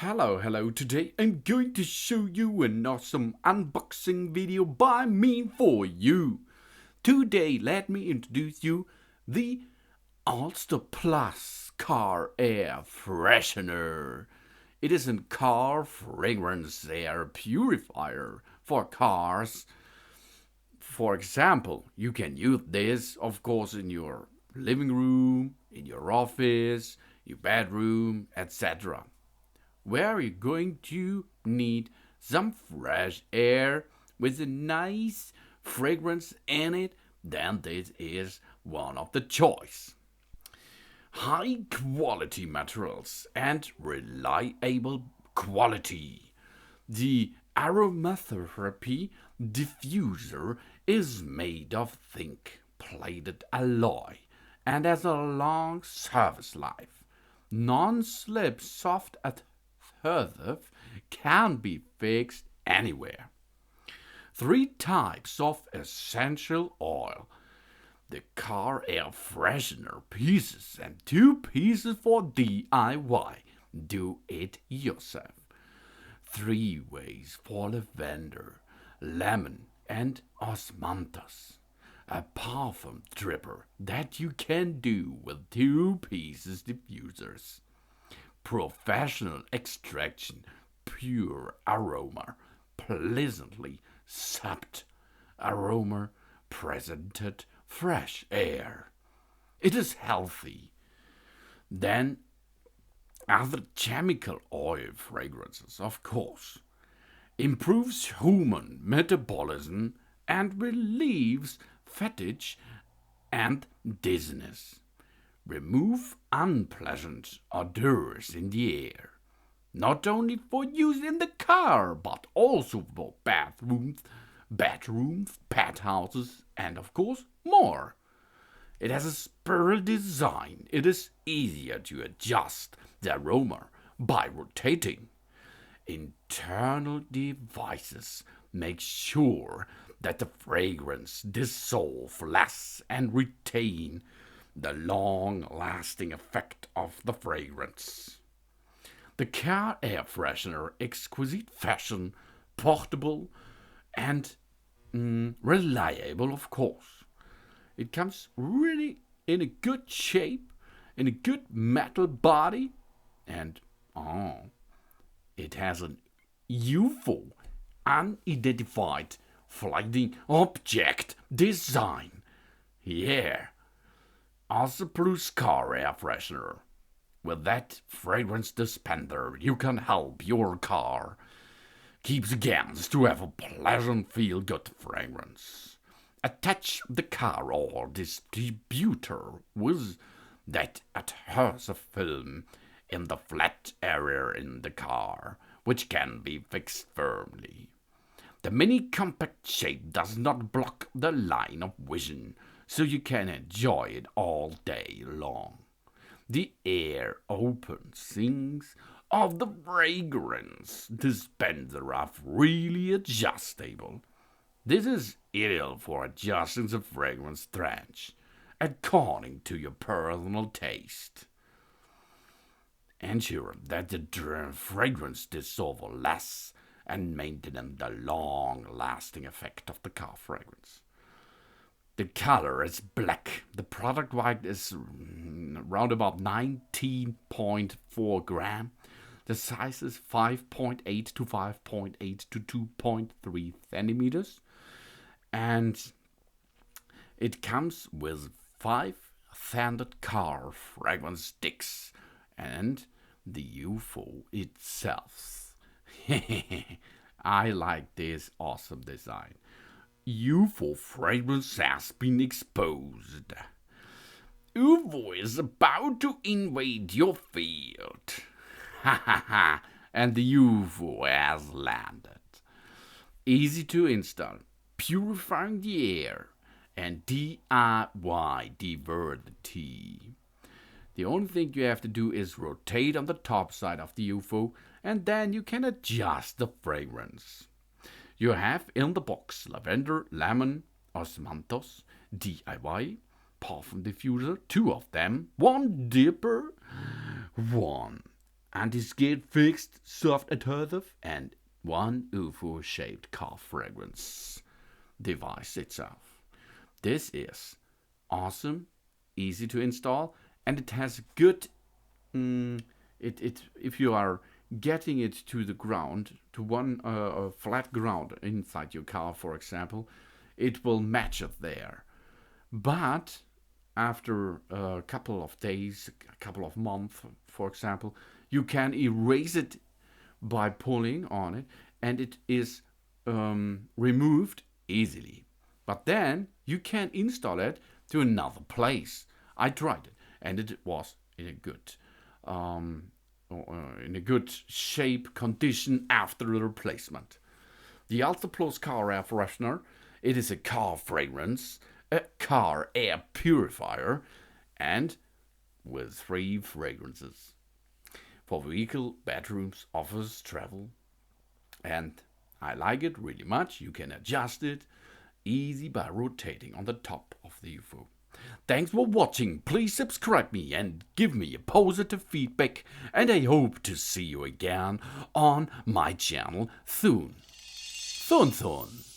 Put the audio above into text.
Hello, today I'm going to show you an awesome unboxing video by me for you. Today let me introduce you the Alsterplus Car Air Freshener. It is a car fragrance air purifier for cars. For example, you can use this, of course, in your living room, in your office, your bedroom, etc. Where you're going to need some fresh air with a nice fragrance in it, then this is one of the choice. High quality materials and reliable quality. The aromatherapy diffuser is made of zinc plated alloy and has a long service life. Non-slip soft adhesive can be fixed anywhere. 3 types of essential oil. The car air freshener pieces and 2 pieces for DIY. Do it yourself. 3 ways for lavender, lemon, and osmanthus. A perfume dripper that you can do with 2 pieces diffusers. Professional extraction, pure aroma, pleasantly sapped aroma, presented fresh air. It is healthy. Then other chemical oil fragrances, of course, improves human metabolism and relieves fatigue and dizziness. Remove unpleasant odours in the air, not only for use in the car, but also for bedrooms, pet houses, and of course more. It has a spiral design. It is easier to adjust the aroma by rotating. Internal devices make sure that the fragrance dissolve less and retain the long-lasting effect of the fragrance. The car air freshener, exquisite fashion, portable, and reliable, of course. It comes really in a good shape, in a good metal body, and it has an UFO, unidentified flying object design. Yeah, Alsterplus Car Air Freshener. With that fragrance dispenser, you can help your car keeps gas to have a pleasant feel-good fragrance. Attach the car or distributor with that adhesive film in the flat area in the car, which can be fixed firmly. The mini compact shape does not block the line of vision, so you can enjoy it all day long. The air open things of the fragrance dispenser are really adjustable. This is ideal for adjusting the fragrance strength according to your personal taste. Ensure that the fragrance dissolves less and maintain the long-lasting effect of the car fragrance. The color is black. The product weight is around about 19.4 gram. The size is 5.8 to 5.8 to 2.3 centimeters. And it comes with 5 standard car fragrance sticks and the UFO itself. I like this awesome design. UFO fragrance has been exposed. UFO is about to invade your field. Ha ha ha, and the UFO has landed. Easy to install, purifying the air, and DIY diverty. The only thing you have to do is rotate on the top side of the UFO, and then you can adjust the fragrance. You have in the box lavender, lemon, osmanthus, DIY, perfume diffuser, 2 of them, 1 dipper, 1 anti-skid fixed soft adhesive, and one UFO-shaped car fragrance device itself. This is awesome, easy to install, and it has good. If you are getting it to the ground, to one flat ground inside your car, for example, it will match it there. But after a couple of days, a couple of months, for example, you can erase it by pulling on it, and it is removed easily. But then you can install it to another place. I tried it, and it was um, in a good shape condition after the replacement. The Alsterplus Car Air Freshener. It is a car fragrance, a car air purifier, and with 3 fragrances for vehicle, bedrooms, office, travel. And I like it really much. You can adjust it easy by rotating on the top of the UFO. Thanks for watching. Please subscribe me and give me a positive feedback, and I hope to see you again on my channel soon. Soon.